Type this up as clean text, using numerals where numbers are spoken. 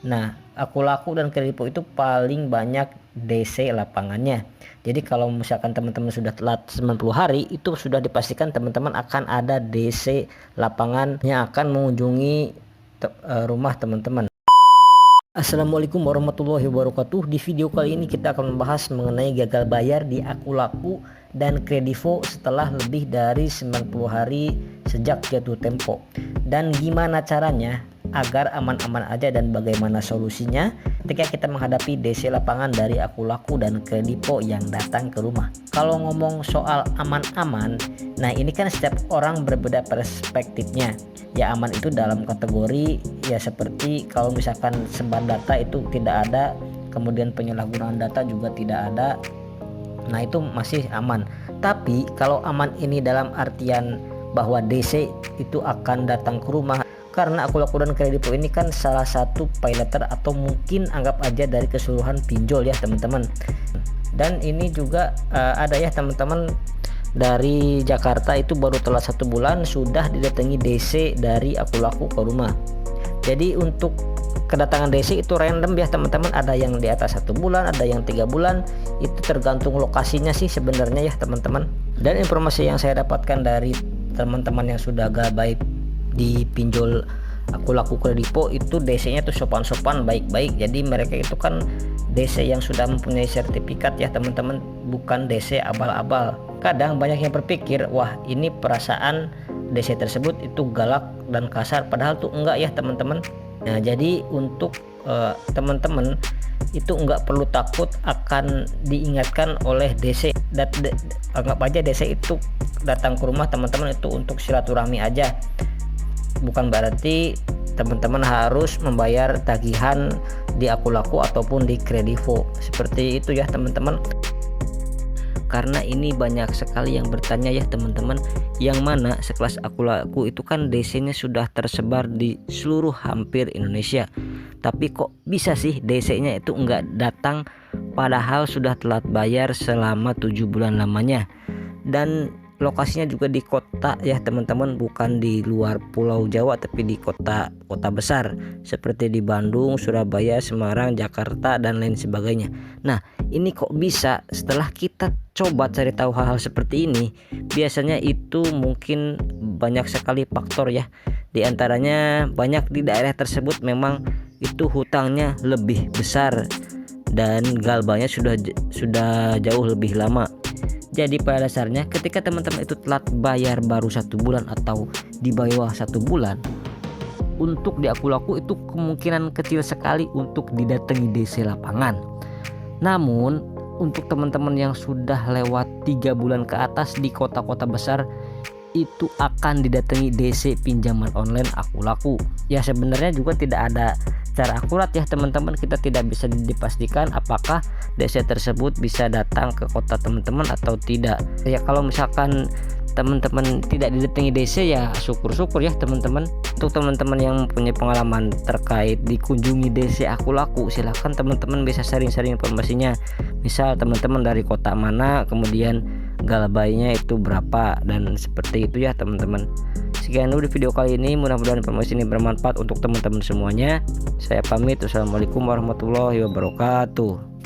Nah, Aku Laku dan Kredivo itu paling banyak DC lapangannya. Jadi kalau misalkan teman-teman sudah telat 90 hari, itu sudah dipastikan teman-teman akan ada DC lapangan yang akan mengunjungi rumah teman-teman. Assalamualaikum warahmatullahi wabarakatuh. Di video kali ini kita akan membahas mengenai gagal bayar di Aku Laku dan Kredivo setelah lebih dari 90 hari sejak jatuh tempo. Dan gimana caranya agar aman-aman aja dan bagaimana solusinya ketika kita menghadapi DC lapangan dari Aku Laku dan Kredivo yang datang ke rumah. Kalau ngomong soal aman-aman, nah ini kan setiap orang berbeda perspektifnya. Ya aman itu dalam kategori ya seperti kalau misalkan sebar data itu tidak ada, kemudian penyalahgunaan data juga tidak ada, nah itu masih aman. Tapi kalau aman ini dalam artian bahwa DC itu akan datang ke rumah, karena Aku Laku dan Kredivo ini kan salah satu paylater atau mungkin anggap aja dari keseluruhan pinjol ya teman-teman. Dan ini juga ada ya teman-teman, dari Jakarta itu baru telat 1 bulan sudah didatangi DC dari Aku Laku ke rumah. Jadi untuk kedatangan DC itu random ya teman-teman, ada yang di atas 1 bulan, ada yang 3 bulan, itu tergantung lokasinya sih sebenarnya ya teman-teman. Dan informasi yang saya dapatkan dari teman-teman yang sudah gabay di pinjol Aku Laku Kredivo itu DC-nya tuh sopan-sopan, baik-baik. Jadi mereka itu kan DC yang sudah mempunyai sertifikat ya teman-teman, bukan DC abal-abal. Kadang banyak yang berpikir, wah ini perasaan DC tersebut itu galak dan kasar, padahal tuh enggak ya teman-teman. Nah jadi untuk teman-teman itu enggak perlu takut akan diingatkan oleh DC. Anggap aja DC itu datang ke rumah teman-teman itu untuk silaturahmi aja, bukan berarti teman-teman harus membayar tagihan di Aku Laku ataupun di Kredivo. Seperti itu ya teman-teman. Karena ini banyak sekali yang bertanya ya teman-teman, yang mana sekelas Aku Laku itu kan DC-nya sudah tersebar di seluruh hampir Indonesia. Tapi kok bisa sih DC-nya itu enggak datang padahal sudah telat bayar selama 7 bulan lamanya. Dan lokasinya juga di kota ya teman-teman, bukan di luar Pulau Jawa tapi di kota besar seperti di Bandung, Surabaya, Semarang, Jakarta dan lain sebagainya. Nah ini kok bisa? Setelah kita coba cari tahu hal-hal seperti ini, biasanya itu mungkin banyak sekali faktor ya. Di antaranya banyak di daerah tersebut memang itu hutangnya lebih besar dan galbanya sudah jauh lebih lama. Jadi pada dasarnya ketika teman-teman itu telat bayar baru 1 bulan atau di bawah 1 bulan, untuk di Aku Laku itu kemungkinan kecil sekali untuk didatangi DC lapangan. Namun untuk teman-teman yang sudah lewat 3 bulan ke atas di kota-kota besar, itu akan didatangi DC pinjaman online Aku Laku. Ya sebenarnya juga tidak ada secara akurat ya teman-teman, kita tidak bisa dipastikan apakah DC tersebut bisa datang ke kota teman-teman atau tidak. Ya kalau misalkan teman-teman tidak didatangi DC ya syukur-syukur ya teman-teman. Untuk teman-teman yang punya pengalaman terkait dikunjungi DC Aku Laku, silahkan teman-teman bisa sharing-sharing informasinya. Misal teman-teman dari kota mana, kemudian galbaynya itu berapa, dan seperti itu ya teman-teman. Sekian dulu di video kali ini, mudah-mudahan informasi ini bermanfaat untuk teman-teman semuanya. Saya pamit, wassalamualaikum warahmatullahi wabarakatuh.